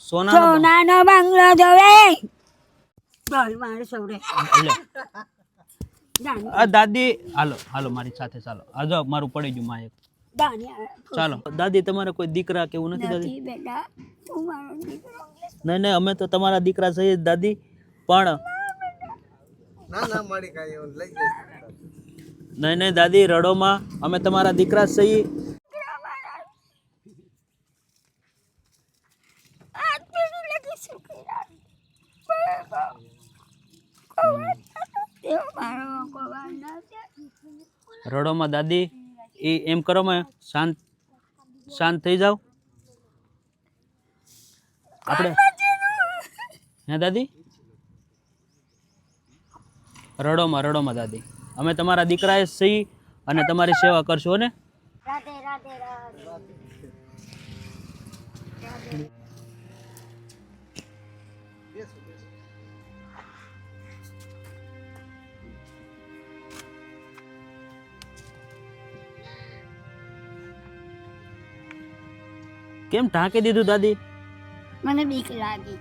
સોનાનો બંગલો જોવે બોલ મારે સૌરે આ દાદી હાલો હાલો મારી સાથે ચાલો આજો મારું પડી ગયું માં એક ચાલો દાદી તમારે કોઈ દીકરા કે એવું નથી દાદી બેટા તું મારો દીકરો નહીં નહીં અમે તો તમારા દીકરા છીએ દાદી પણ ના ના મારી કાઈ એવું લઈ જઈશ નહીં નહીં દાદી રડોમાં અમે તમારા દીકરા છીએ રડોમાં દાદી એ એમ કરો મેં શાંત શાંત થઈ જાવ આપણે હે દાદી રડોમાં દાદી અમે તમારા દીકરાએ સહી અને તમારી સેવા કરશો ને રાધે રાધે રાધે કેમ ઢાંકી દીધું દાદી મને બીક લાગી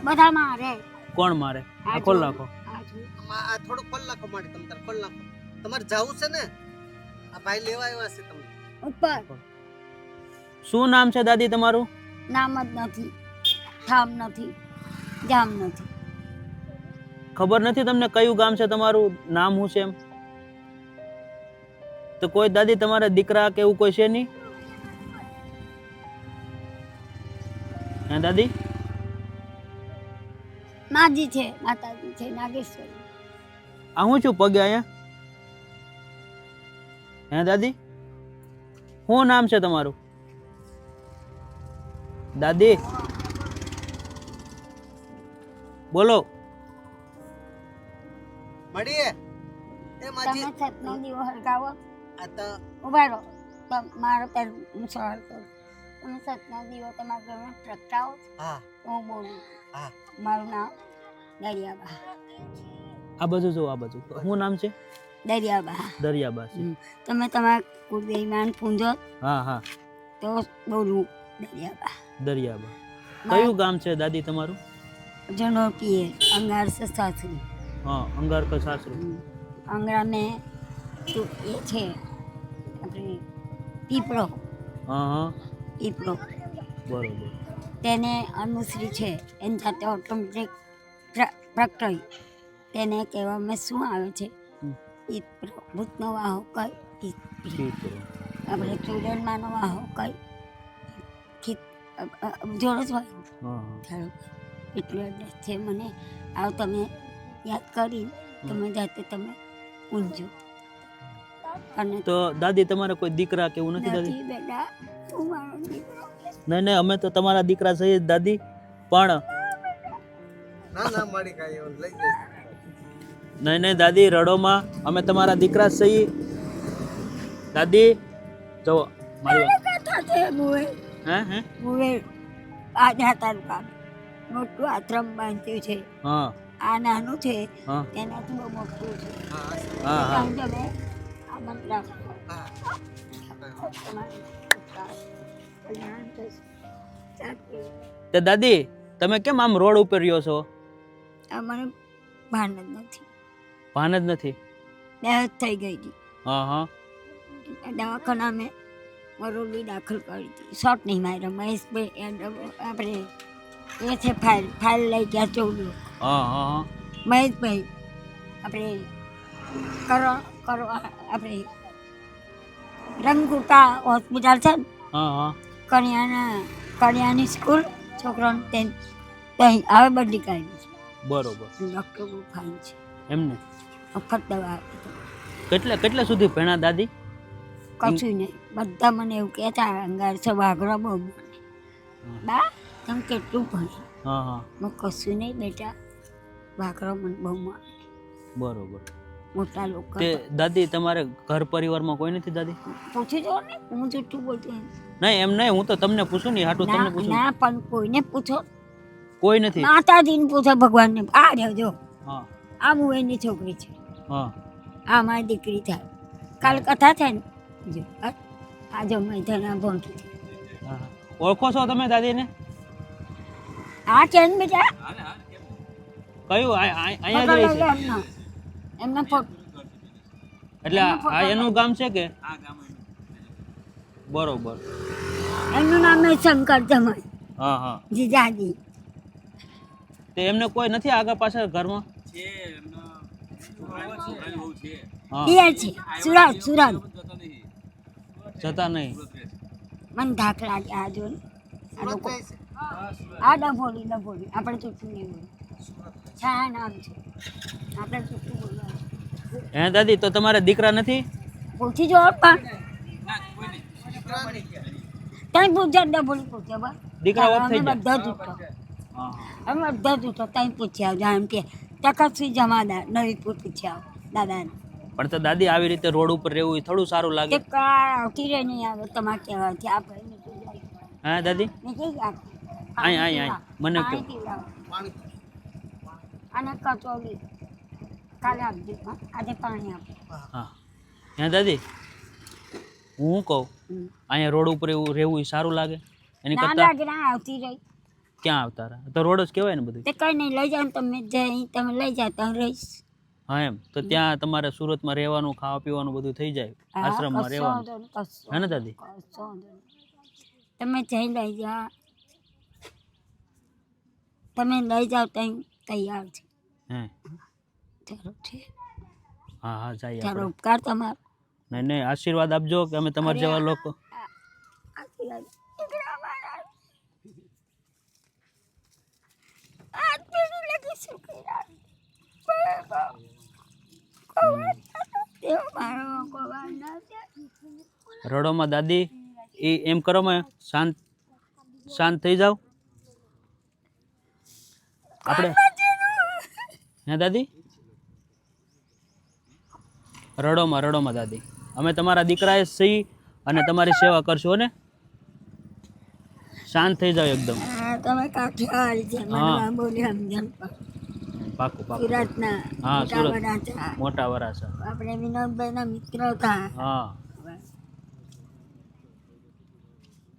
બધા મારે કોણ મારે આ ખોલ નાખો આ થોડું ખોલ નાખો માડી તમ તાર ખોલ નાખો તમારે જાવું છે ને આ ભાઈ લેવા આવ્યા છે તમને ઉપર શું નામ છે દાદી તમારું નામ જ નથી ઠામ નથી જામ નથી ખબર નથી તમને કયું ગામ છે તમારું નામ શું છે એમ તો કોઈ દાદી તમારા દીકરા કે એવું કોઈ છે નહીં હે દાદી માજી છે માતાજી છે નાગેશ્વરી આ હું છું પગે અહીંયા હે દાદી શું નામ છે તમારું દાદી બોલો મળીએ એ માજી તમે સતનો દીવો હળગાવો આ તો ઉભા રહો મારો પેર હું સવાલ કરું તમે સતનો દીવો તમારા ઘરમાં પ્રગટાવો હા હું બોલું હા મારું નામ દરિયાબા આ બાજુ જો આ બાજુ શું નામ છે દરિયાબા દરિયાબા છે તમે તમારા કુળદેવીમાન પૂંજો હા હા તો બોલું દરિયાબા દરિયાબા કયું ગામ છે દાદી તમારું જનોટીએ અંગાર સે સાસરી હા અંગાર કા સાસરું અંગરા में तो ये છે આપણે પીપળો હા હા પીપળો બરોબર તેને અનુશ્રી છે એની સાથે ઓટોમેટિક પ્રક્રિયા તેને કહેવામાં શું આવે છે ભૂતનો વાહો કઈ આપણે ચૂડણમાંનો વાહો કઈ જોડો જ હોય એટલું એડ્રેસ છે મને આવ તમે યાદ કરી તમે જાતે તમે ઊંઝો અને તો દાદી તમારે કોઈ દીકરા કે એવું નથી દાદી નથી બેટા તું મારો દીકરો નહીં નહીં અમે તો તમારા દીકરા છીએ જ દાદી પણ ના ના મારી કાઈ એવું લઈ જઈશ નહીં નહીં દાદી રડોમાં અમે તમારા દીકરા છીએ દાદી જો મારી વાત કથા છે બુએ હે બુએ આજા તાલુકા મોટું આશ્રમ બાંધ્યું છે હા આ નાનું છે હા તેનાથી બહુ મોટું છે હા હા હા તમે આ મંત્ર હા તે દાદી તમે કેમ આમ રોડ ઉપર રહ્યો છો આ મને ભાન જ નથી ભાન જ નથી ડેથ થઈ ગઈ હતી હા હા દવાખાના મેં મરોલી દાખલ કરી હતી શોટ નહીં માર્યો મહેશભાઈ આપણે એ છે ફાઇલ લઈ ગયા 14 હા હા હા મહેશભાઈ આપણે કરો આપણે રંગુકા હોસ્પિટલ છે ને હા હા કણિયાની સ્કૂલ છોકરાને ત્યાં હવે બદલી કાઢી છે બરોબર ડૉક્ટર બહુ ફાઇન છે એમને મફત દવા આપી કેટલા સુધી ભણ્યા દાદી કશું નહીં બધા મને એવું કહેતા અંગાર છે વાઘરો બહુ મને બા તમે કેટલું ભણી હા હા મેં કશું નહીં બેટા વાઘરો મને બહુ માને બરોબર મોટા લોકો તે દાદી તમારે ઘર પરિવારમાં કોઈ નથી દાદી પૂછી જો ને હું જૂઠું બોલતું એમ નહીં એમ નહીં હું તો તમને પૂછું નહીં હાટું તમને પૂછું ના પણ કોઈને પૂછો કોઈ નથી માતાજીને પૂછો ભગવાનને આ રહેજો હા આ હું એની છોકરી છે હા આ મારી દીકરી થાય કાલ કથા થાય ને જો આ જો મેં તેના ભોંઠી હા. ઓળખો છો તમે દાદીને હા કેમ બેટા કયું અહીંયા જ રહે છે એમનો એમનો ફોટો એટલે આ એનું ગામ છે કે બરોબર એમનું નામ છે શંકર જમાઈ હા હા જીજાજી તે એમને કોઈ નથી આગળ પાછળ ઘરમાં હા એ છે સુરત સુરત જતા નહીં મને ધાક લાગે આ જો ને આ લોકો આ ડભોલી આપણે ચૂકવું નહીં બોલું છા નામ છે આપણે ચૂકવું બોલવાનું હે દાદી તો તમારે દીકરા નથી પૂછી જો પણ તઈ પૂછ્યા ડભોલી પૂછ્યા બસ દીકરા વખત થઈ અમે જાય બધા જ ઉઠો હા અમે બધા જ ઉઠો તઈ પૂછ્યા જાણ કે તકતસિંહ જમાદાર નવીપુર પૂછ્યા દાદાને પણ તો દાદી આવી રીતે રોડ ઉપર રહેવું એ થોડું સારું લાગે તે આવતી રહે નહીં આવે તમારે કહેવાથી આપણે નીકળી જાય હા દાદી નીકળી જાય અહીં મને કહો પાણી અને કચોરી કાલે આપજો હા? આજે પાણી આપો હા હે દાદી હું કહું અહીંયા રોડ ઉપર એવું રહેવું એ સારું લાગે એની ના કરતા લાગે ના આવતી રહી ક્યાં આવતા રહ્યા તો રોડ જ કહેવાય ને બધું તે કઈ નહીં લઈ જાઓ ને તમે લઈ જાઓ તો રહીશ હા એમ તો ત્યાં તમારે સુરતમાં રહેવાનું ખાવા પીવાનું બધું થઈ જાય આશ્રમમાં રહેવાનું હે ને દાદી તમે જઈ લઈ જાઓ તમે લઈ જાઓ ત્યાં તૈયાર છે હે ચાલો છે હા હા જઈએ ચાલો આપણે ઉપકાર તમારો નહીં નહીં આશીર્વાદ આપજો કે અમે તમારા જેવા લોકો આશીર્વાદ. દીકરા મારા. આ પેલું લાગે શું કર્યા? બાબા. દેવ મારો ગોવા ના જાય. રડોમાં દાદી એ એમ કરો મેં શાંત થઈ જાવ આપણે હે દાદી રડોમાં દાદી અમે તમારા દીકરાએ સહી અને તમારી સેવા કરશો ને શાંત થઈ જાવ એકદમ હા, તમે કાઠિયાવાડી છે મને હા. આ બોલી સમજણ પાકું સુરતના હા, મોટા સુરત. વડાચા. મોટા વરાસા આપણે વિનોદભાઈના મિત્ર હતા હા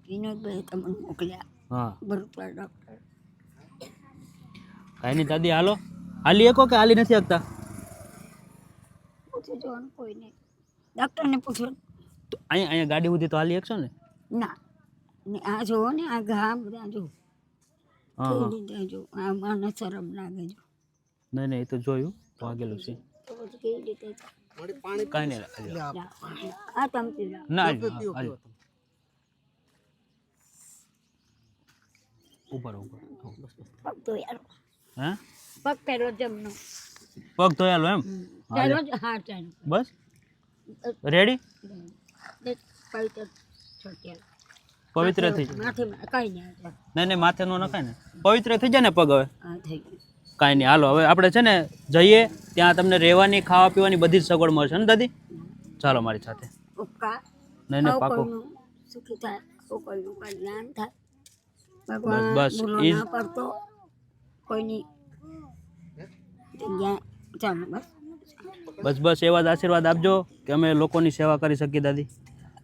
વિનોદભાઈ તમને મોકલ્યા હા ભરૂચા ડૉક્ટર. કાંઈ નહીં દાદી હાલો હાલી શકો કે હાલી નથી શકતા પૂછી જોવાનું કોઈ નહીં ડૉક્ટરને પૂછો તો અહીંયા ગાડી સુધી તો હાલી શકશો ને ના ને આ જુઓ ને આ ઘા બધા જો હા હા કેવી રીતે જો આ મને શરમ લાગે જો નહીં એ તો જોયું વાગેલું છે તો પછી કેવી રીતે વળી પાણી કાંઈ નહીં હાલો. આ તમે પીલા ના પીઓ, હાલો, પીઓ, હાલો. પીઓ. ઉપર પગ ધોયાલો હે પગ પહેલો જમનો પગ ધોયાલો એમ પહેલો જ હા ચાલો બસ રેડી પવિત્ર છોટ્યા પવિત્ર થઈ જાય માથે કઈ નહીં એટલે નહીં માથે નો નખાય ને પવિત્ર થઈ જાય ને પગ હવે હા થઈ ગયું કાંઈ નહીં હાલો હવે આપણે છે ને જઈએ ત્યાં તમને રહેવાની ખાવા પીવાની બધી જ સગવડ મળશે ને દાદી ચાલો મારી સાથે ઉપકાર નહીં પાકો કોઈનું સુખી થાય કોઈનું કલ્યાણ થાય ભગવાન બસ, ભૂલો ઈ જ. ના કરતો કોઈની જગ્યા ચાલો બસ બસ એવા જ આશીર્વાદ આપજો કે અમે લોકોની સેવા કરી શકીએ દાદી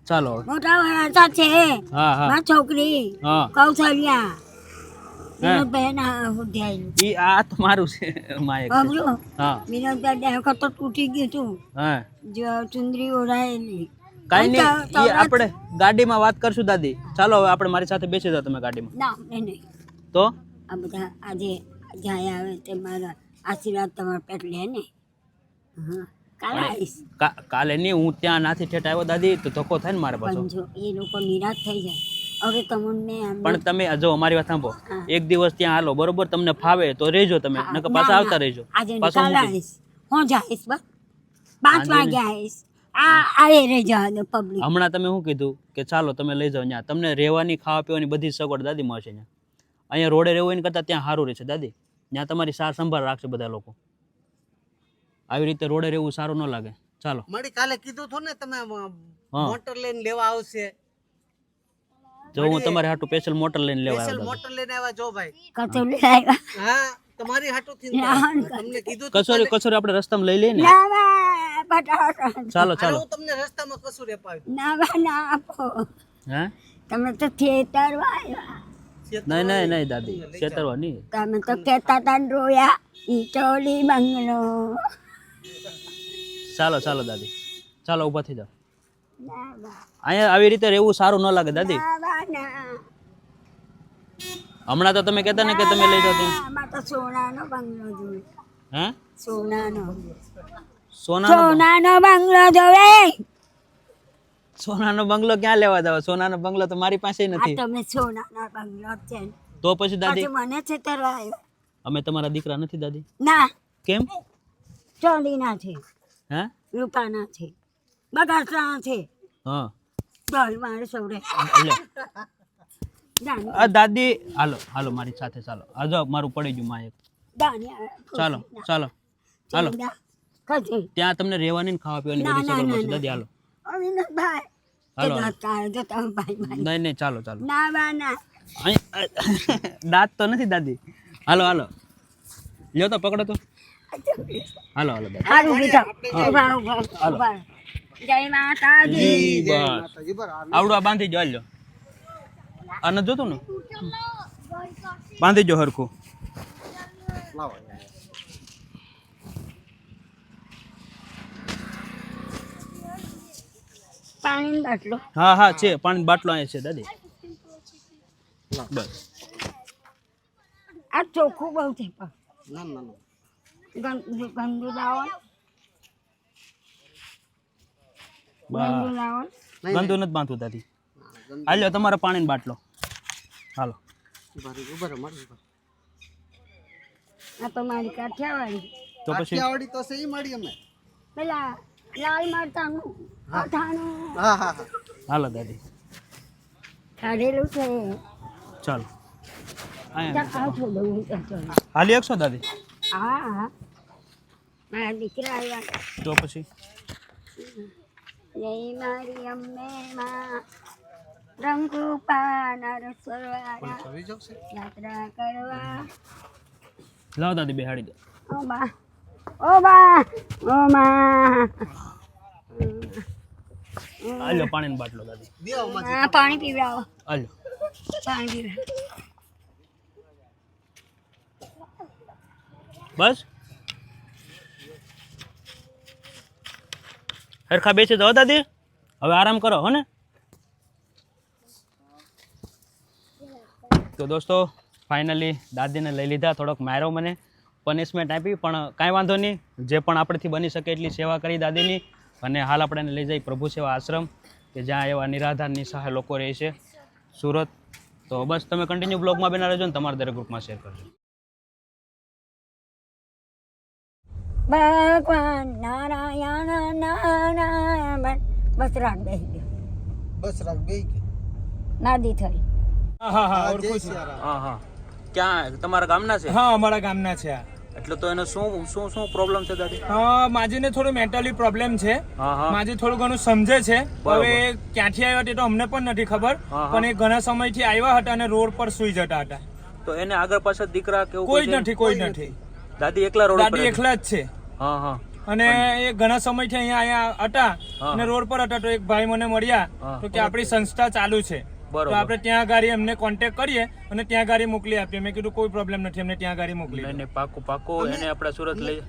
ચાલો હવે મોટા વરાછા છે હા હા મારી છોકરી હા કૌશલ્યા વિનોદભાઈના હુદ્દે આવેલું ઈ આ તો મારું છે માયક છે. બાબલો હા વિનોદભાઈ બે વખત તો તૂટી ગયું હતું હા જો ચુંદડી ઓઢાયેલી કાંઈ નહીં તો ઈ આપણે ગાડીમાં વાત કરશું દાદી ચાલો હવે આપણે મારી સાથે બેસી જાઓ તમે ગાડીમાં ના નહીં તો આ બધા આજે જાય આવે તે મારા આશીર્વાદ તમારા પેટ લે ને હા કાલે આવીશ કાલે નહીં હું ત્યાં નાથી ઠેઠ આવ્યો દાદી તો ધક્કો થાય ને મારે પાછો પણ જો એ લોકો નિરાશ થઈ જાય હવે તમને આમ પણ તમે જો અમારી વાત સાંભળો હા. એક દિવસ ત્યાં હાલો બરોબર તમને ફાવે તો રહેજો તમે હા, નકર ના, પાછા ના. આવતા રહેજો આજે નહીં, પાછો કાલે મૂકી. આવીશ હું જઈશ બસ 5 વાગે આવીશ આ રહી જવા દો પબ્લિક હમણાં તમે શું કીધું કે ચાલો તમે લઈ જાઓ ત્યાં તમને રહેવાની ખાવા પીવાની બધી સગવડ દાદી મળશે ત્યાં અહીંયા રોડે રહેવું એની કરતાં ત્યાં સારું રહેશે દાદી ત્યાં તમારી સાર સંભાળ રાખશે બધા લોકો આવી રીતે રોડે રહેવું સારું ન લાગે ચાલો મળી કાલે કીધું હતું ને તમે હા. મોટર લઈને લેવા આવશે જો હું તમારે હાટું સ્પેશિયલ મોટર લઈને લેવા સ્પેશિયલ આવ્યો મોટર લઈને આવ્યા જો ભાઈ કચોલી આવ્યા હા તમારી હાટું થી ના, તમને કીધું દાદા. હતું કચોરી આપણે રસ્તામાં લઈ લઈએ ને ના બટાટા ચાલો અરે ચાલો હું તમને રસ્તામાં કસુર અપાવી ના ના આપો હે તમે તો થિયેટર આવ્યા નહીં નહીં નહીં દાદી છેતરવા નહીં. તમે તો કહેતા હતા ને રોયા ઈટોલી બંગલો. ચાલો ચાલો દાદી, ચાલો ઊભા થઈ જાઓ. ના બા, અહીંયા આવી રીતે રહેવું સારું ન લાગે દાદી. ના બા, ના. હમણાં તો તમે કહેતા ને કે તમે લઈ જાઓ ત્યાં. આમાં તો સોનાનો બંગલો જોવે. હે સોનાનો સોનાનો સોનાનો બંગલો જોવે. સોનાનો બંગલો ક્યાં લેવા જાવ? સોનાનો બંગલો તો મારી પાસે આ નથી. તમે સોનાનો બંગલો જ છે ને. તો પછી દાદી પછી મને છેતરવા આવ્યો. અમે તમારા દીકરા નથી દાદી. ના, કેમ? ચાંદીના છે, હે રૂપાના છે, બગાસના છે. હા બોલ મારે સૌરે એટલે દાની આ દાદી હાલો હાલો મારી સાથે ચાલો. આ જો મારું પડી ગયું માં એક. દાની ચાલો ચાલો હાલો. ખજે ત્યાં તમને રહેવાની ને ખાવા પીવાની બધી સગવડ મળશે દાદી. હાલો અવિનાશભાઈ હાલો. જો તમે ભાઈ ભાઈ નહીં નહીં ચાલો ચાલો. ના બા ના. દાંત તો નથી દાદી. હાલો હાલો લ્યો તો પકડો તો. હાલો હાલો દાદી. હારું બીજા ઉભા ઉભા ઉભા. જય માતાજી. બસ આવડું આ બાંધી જો. હાલો આ નથી જોતું ને, બાંધી જો હરખું. પાણી બાટલો હા હા છે, પાણી બાટલો અહીંયા છે દાદી. બસ આ ચોખ્ખું બહુ છે પણ ના ના ના. ગંદુ લાવો બસ ગંદુ લાવો. ગંદુ નથી બાંધવું દાદી. હાલ્યો તમારા પાણીનો બાટલો. હાલો ઉભા રહો, મારી ઉભા. આ તો મારી કાઠિયાવાડી. તો પછી કાઠિયાવાડી તો છે ઈ માડી અમે. પેલા લાલ મરચાનું અથાણું હા હા હા. હાલો દાદી કાઢેલું છે. ચાલો અહીંયા આ થોડું ચાલો. હાલી એકસો દાદી. હા હા મારા દીકરા આવ્યા. તો પછી જય મારી અંબે માં રંગરૂપાના રસવાળા આવી જાવ છે. યાત્રા કરવા. લાવો દાદી બેહાડી દો. ઓ બા ઓ બા ઓ માં. હાલ્યો પાણીનો બાટલો દાદી. દેવો માં. હા પાણી પીવડાવો. હાલ્યો પાણી પીવડાવો. બસ હરખા બેસી જાઓ દાદી. હવે આરામ કરો હો ને. તો દોસ્તો ફાઇનલી દાદીને લઈ લીધા. થોડોક માર્યો, મને પનિશમેન્ટ આપી, પણ કાંઈ વાંધો નહીં. જે પણ આપણથી બની શકે એટલી સેવા કરી દાદીની. અને હાલ આપણે એને લઈ જઈ પ્રભુ સેવા આશ્રમ, કે જ્યાં એવા નિરાધાર નિસહાય લોકો રહે છે, સુરત. તો બસ તમે કન્ટિન્યુ બ્લોગમાં બના રહેજો ને તમારા દરેક ગ્રુપમાં શેર કરજો. ભગવાન નારાયણ નારાયણ. બસ રાગ બેસી ગયો. બસ રાખ બેહી ગઈ. નાદી થઈ. હા હા હા જય ઓળખું છું. સિયારામ. હા હા ક્યાં તમારા ગામના છે? હા અમારા ગામના છે આ. એટલે તો એને શું શું શું પ્રોબ્લેમ છે દાદી? માજીને થોડું મેન્ટલી પ્રોબ્લેમ છે. હા હા માજી થોડું ઘણું સમજે છે. બરોબર. હવે ક્યાંથી આવ્યા તે તો અમને પણ નથી ખબર, હા, હા. પણ એ ઘણા સમયથી આવ્યા હતા અને રોડ પર સુઈ જતા હતા. તો એને આગળ પાછળ દીકરા કેવું કોઈ નથી, કોઈ નથી. દાદી એકલા રોડ પર દાદી એકલા જ છે. હા હા અને એ ઘણા સમયથી અહીંયા હતા હા. અને રોડ પર હતા. તો એક ભાઈ મને મળ્યા હા. તો કે આપણી સંસ્થા ચાલુ છે, બરોબર. તો આપણે ત્યાં ગાડી એમને કોન્ટેક્ટ કરીએ અને ત્યાં ગાડી મોકલી આપીએ. મેં કીધું કોઈ પ્રોબ્લેમ નથી, એમને ત્યાં ગાડી મોકલી. નહીં નહીં પાકું પાકું એને આપણે સુરત લઈ.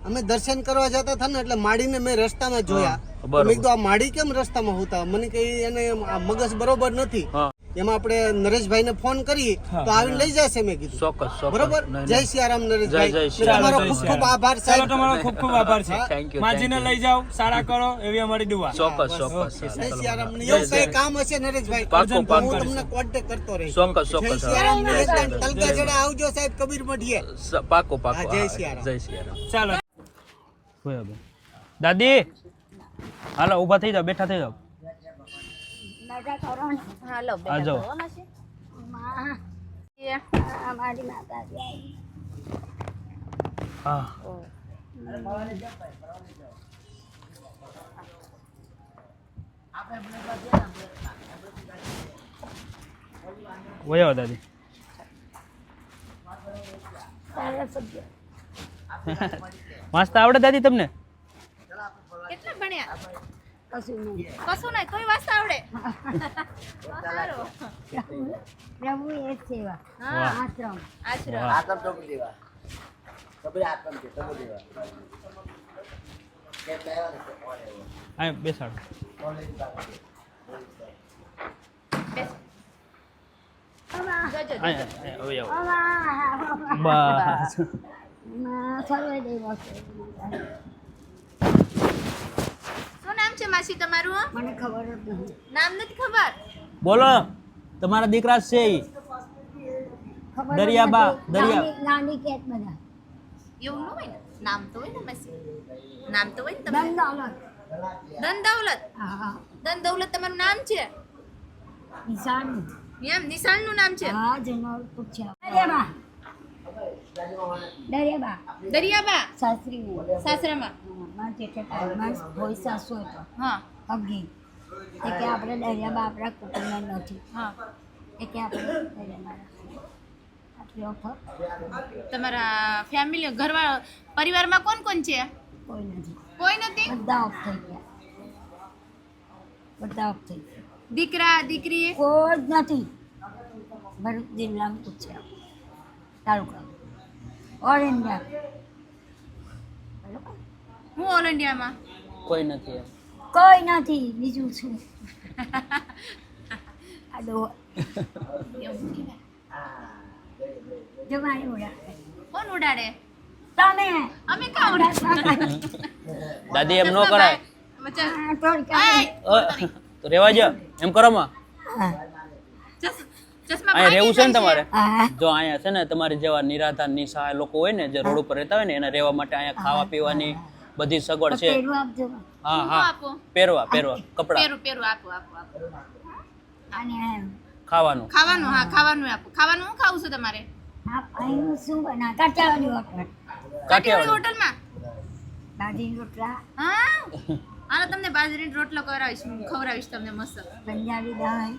અમે દર્શન કરવા જતા હતા ને એટલે માડીને મેં રસ્તામાં જોયા. બરોબર. મેં કીધું આ માડી કેમ રસ્તામાં હોતા? મને કઈ એને આ મગજ બરોબર નથી. હા એમાં આપણે નરેશભાઈને ફોન કરી હા. તો આવીને લઈ જશે મેં કીધું. ચોક્કસ ચોક્કસ. બરોબર. નહીં, જય નહીં. સિયારામ નરેશભાઈ. જય ને સિયારામ. તમારો જય ખૂબ ખૂબ સિયારામ. આભાર ચાલો, સાહેબ. તમારો ખૂબ ખૂબ આભાર છે. Thank you, માજીને thank you. લઈ જાઓ, સારા કરો એવી અમારી દુઆ. ચોક્કસ બસ. ચોક્કસ. જય ચાલો. સિયારામ. ને જય એવું કઈ કામ હશે નરેશભાઈ પાક્કું, તો પાક્કું. હું તમને કોન્ટેક્ટ કરતો રહીશ. ચોક્કસ જય ચોક્કસ. સિયારામ. ને એકદમ તલકા જોડે આવજો સાહેબ કબીર મઢીએ. પાકું પાકું. હા, જય હા, સિયારામ. જય સિયારામ. ચાલો. હોય હવે. દાદી હાલો ઊભા થઈ જાઓ, બેઠા થઈ જાઓ. મજા કરો ને. હાલો આ બેટા જાઓ. કરવાના છે? માં. આ મારી માતાજી આવી. હા વયો દાદી. સારા સભ્ય. વાંચતા આવડે દાદી તમને? કેટલા ભણ્યા? કશું નહીં. કશું નહીં તોય વાંચતા આવડે સારું. પ્રભુ એ જ સેવા હા આશ્રમ. આશ્રમ હા બેસાડો બેસ. જજો, જજો. અહીંયા, હવે આવો. આવા. બસ સર્વદેવ શું નામ છે માસી તમારું મને ખબર જ નહીં. નામ નથી ખબર બોલો તમારા દીકરા છે ઈ ખબર જ દરિયાબા, નથી. દરિયા. નાની કેટ બધા એવું ન હોય ને નામ તો હોય ને માસી નામ તો હોય ને તમે ધન દોલત. ધન દૌલત હા ધન દૌલત તમારું નામ છે નિશાની. એમ નિશાળનું નામ છે હા જનો પૂછ્યા દરિયાબા. દરિયાબા દરિયાબા શાસ્ત્રી સાસરામાં માં જેટલે ટાઈમમાં હોય સાસુ હતો હા અગી એ કે આપણે દરિયાબા આપણા કુટુંબના નથી હા એ કે આપણે દરિયાબા આટલી ઓફર તમારા ફેમિલી ઘરવાળા પરિવારમાં કોણ કોણ છે કોઈ નથી. કોઈ નથી બધા ઓફ થઈ ગયા. બધા ઓફ થઈ ગયા. દીકરા દીકરી કોઈ જ નથી. ભરૂચ જિલ્લામાં પૂછ્યા તાલુકા ઓલ ઇન્ડિયા. બરાબર હું ઓલ ઇન્ડિયામાં કોઈ નથી કોઈ નથી. બીજું શું આ દો એવું કહેવાય. જમાઈ ઉડાડે કોણ ઉડાડે તમે અમે કાં ઉડાડે દાદી એમ ન કરાય વચ્ચે- આ થોડી આય! તો રેવા જો એમ કરો માં ચશ્મા અહીંયા રહેવું છે ને તમારે હા જો અહીંયા છે ને તમારી જેવા નિરાધાર નિસહાય લોકો હોય ને જે રોડ ઉપર રહેતા હોય ને એને રહેવા માટે અહીંયા ખાવા પીવાની બધી સગવડ છે પેલું આપજો. હા હું હા આપો પહેરવા કપડા પેરું પેરું આપો આપો આપો અને ખાવાનું ખાવાનું હા ખાવાનું આપો ખાવાનું હું ખાવું છું તમારે અહીંનું શું બના કાઠિયાવાડી હોટલ કાઠિયાવાડી હોટલમાં બાજરી રોટલા હા આનો તમને બાજરીનો રોટલો ખવડાવીશ તમને મસ્ત પંજાબી દાળ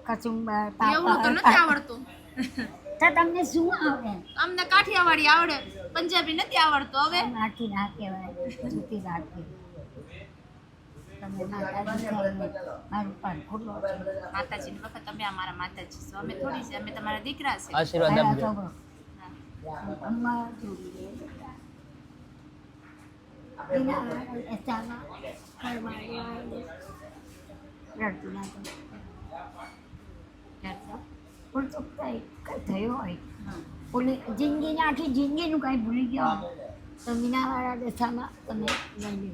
કચુંબર એવું તો નથી પાપડ આવડતું તો તમને શું આવડે અમને કાઠિયાવાડી આવડે પંજાબી નથી આવડતું હવે માટી ના કહેવાય જૂતી રાખી તમે માતાજી થઈને મારું પણ ખુલ્લો છે માતાજી વખત તમે અમારા માતાજી છો અમે થોડી છે અમે તમારા દીકરા છે આશીર્વાદ પહેલા આપજો છોકરો અમ્મા જોડી એના એસામાં કરવાડે રડતું ના તો પણ તો કંઈ થયો હોય ઓલી જિંદગીને આખી જિંદગીનું કંઈ ભૂલી ગયો તો મીનાવાળા દશામાં તમે લઈ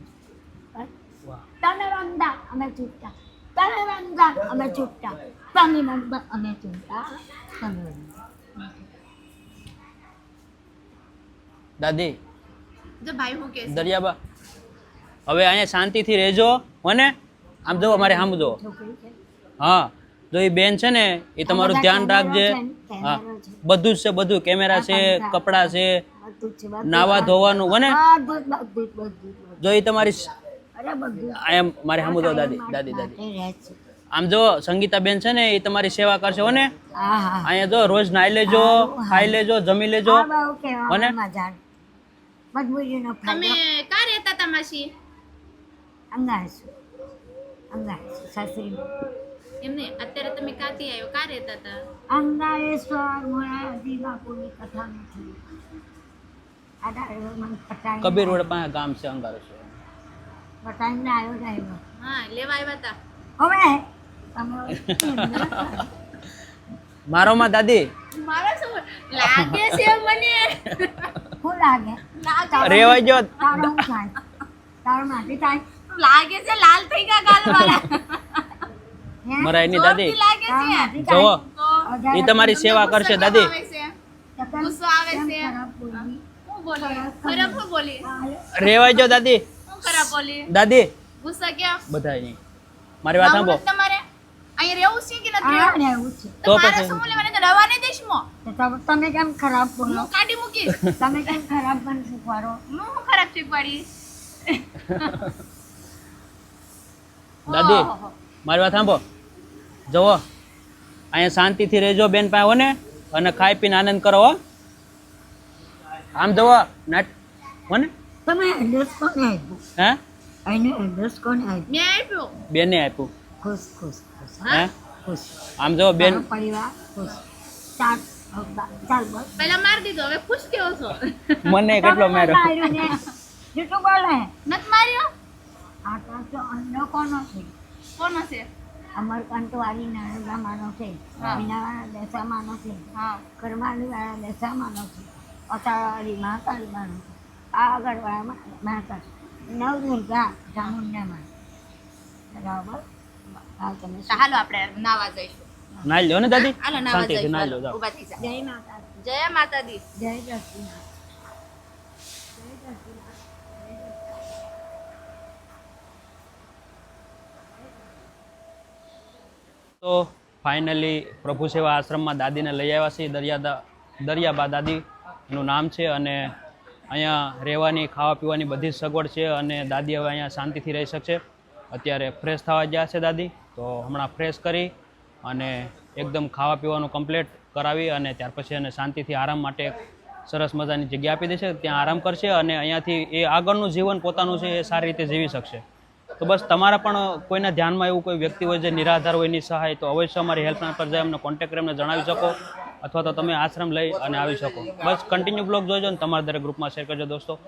તમે રમતા અમે છૂટતા તમે રમતા અમે છૂટતા તમે રમતા અમે છૂટતા તમે રમતા દાદી જો ભાઈ હું કે દરિયાબા હવે અહીંયા શાંતિથી રહેજો હોને આમ જો અમારે સામે જો છોકરી છે હા જો એ બેન છે ને એ તમારું બધા ધ્યાન રાખજે કેમેરા હા છે. બધું જ છે બધું કેમેરા છે કપડાં છે બધું જ છે બધું. નાવા ધોવાનું હોને બધું જો એ તમારી અરે બધું એમ મારે સામે જો દાદી દાદી દાદી એ રહે છે આમ જો સંગીતા બેન છે ને એ તમારી સેવા કરશે હોને હા હા અહીંયા જો રોજ નાઈ લેજો ખાઈ લેજો જમી લેજો આ બહુ કહેવામાં અને? મજા આવે. મજબૂરીનો તમે ફાયદો ક્યાં રહેતા હતા માસી અંગારશું સાસરી એમને અત્યારે તમે ક્યાંથી આવ્યો ક્યાં રહેતા હતા અંગારેશ્વર મોરારજી બાપુની કથા નથી કબીર રોડ પાસે ગામ છે અંગારેશ્વર પટાઈને આવ્યો જાય હા લેવા આવ્યા હતા હવે તમે મારો માં દાદી મારા શું લાગે છે મને શું લાગે રેવાઈ જો તારું શું થાય તારું માટે થાય લાગે છે લાલ થઈ ગયા ગાલ મારા હે? મારા એની દાદી જોરથી લાગે તારું છે માટે જો થાય? તો એ તમારી સેવા કરશે દાદી આવે છે તો કેમ- ગુસ્સો આવે કેમ છે. ખરાબ બોલી? હું બોલી ખરાબ હું બોલી રેવાઈ જો દાદી હું ખરાબ બોલી દાદી ગુસ્સા ક્યાં બધા નહીં મારી વાત સાંભળો તમારે અહીંયા રહેવું છે કે નથી હા, રહેવું? રહેવું છે. તો તો મારે પછી- શું બોલે મને તો રવા નહીં દઈશ મો તો તમે કેમ ખરાબ બોલો હું કાઢી મૂકીશ તમે કેમ ખરાબ પણ શીખવાડો હું ખરાબ શીખવાડી દાદી ઓહો. મારી વાત સાંભળો જુઓ અહીંયા શાંતિથી રહેજો બેન પાસે હો ને અને ખાઈ પીને આનંદ કરો હો આમ જુઓ નાટ હો ને તમે એડ્રેસ કોને આપ્યું હે અહીંનું એડ્રેસ કોને આપ્યું? મેં આપ્યું. બેને આપ્યું. ખુશ ખુશ ખુશ હે ખુશ. આમ જો બેન તારો પરિવાર ખુશ. ચાલ ચાલ બોલ. પહેલા મારી દીધો, હવે ખુશ કેવો છો? મને કેટલો માર્યો. માર્યું ને જૂઠું બોલે. નત માર્યો? આ તો અંડો કોનો છે? કોનો છે? અમરકાંત વાળી નરેન્દ્રમાંનો છે, હા. મીનાવાળા દેસામાંનો છે, હા. કરમાલીવાળા દેસામાંનો છે, અતાળાવાળી મહાકાળીમાંનો છે, આગળવાળા મહાકાળ, નવદુર્ગા ચામુંડામાં. બરાબર. હા તમે તો હાલો આપણે નાવા જઈશું. નાઈ લ્યો ને દાદી, હાલો નાવા શાંતિથી જઈશું. નાઈ લો હાલો, જાઓ. ઊભા થઈ જા. જય માતા જય માતા દી. જય દક્ષિણા. તો ફાઇનલી પ્રભુ સેવા આશ્રમમાં દાદીને લઈ આવ્યા છીએ. દરિયાબા દાદીનું નામ છે અને અહીંયા રહેવાની ખાવા પીવાની બધી જ સગવડ છે અને દાદી હવે અહીંયા શાંતિથી રહી શકશે. અત્યારે ફ્રેશ થવા ગયા છે દાદી, તો હમણાં ફ્રેશ કરી અને એકદમ ખાવા પીવાનું કમ્પ્લીટ કરાવી અને ત્યાર પછી એને શાંતિથી આરામ માટે એક સરસ મજાની જગ્યા આપી દેશે. ત્યાં આરામ કરશે અને અહીંયાથી એ આગળનું જીવન પોતાનું છે એ સારી રીતે જીવી શકશે. તો બસ તમારા પણ કોઈના ધ્યાનમાં એવું કોઈ વ્યક્તિ હોય જે નિરાધાર હોય એની સહાય, તો અવશ્ય અમારી હેલ્પલાઇન પર જાય અમને કોન્ટેક્ટ કરી અમને જણાવી શકો, અથવા તો તમે આશ્રમ લઈ અને આવી શકો. બસ કન્ટિન્યુ બ્લોગ જોઈજો ને તમારા દરેક ગ્રુપમાં શેર કરજો દોસ્તો.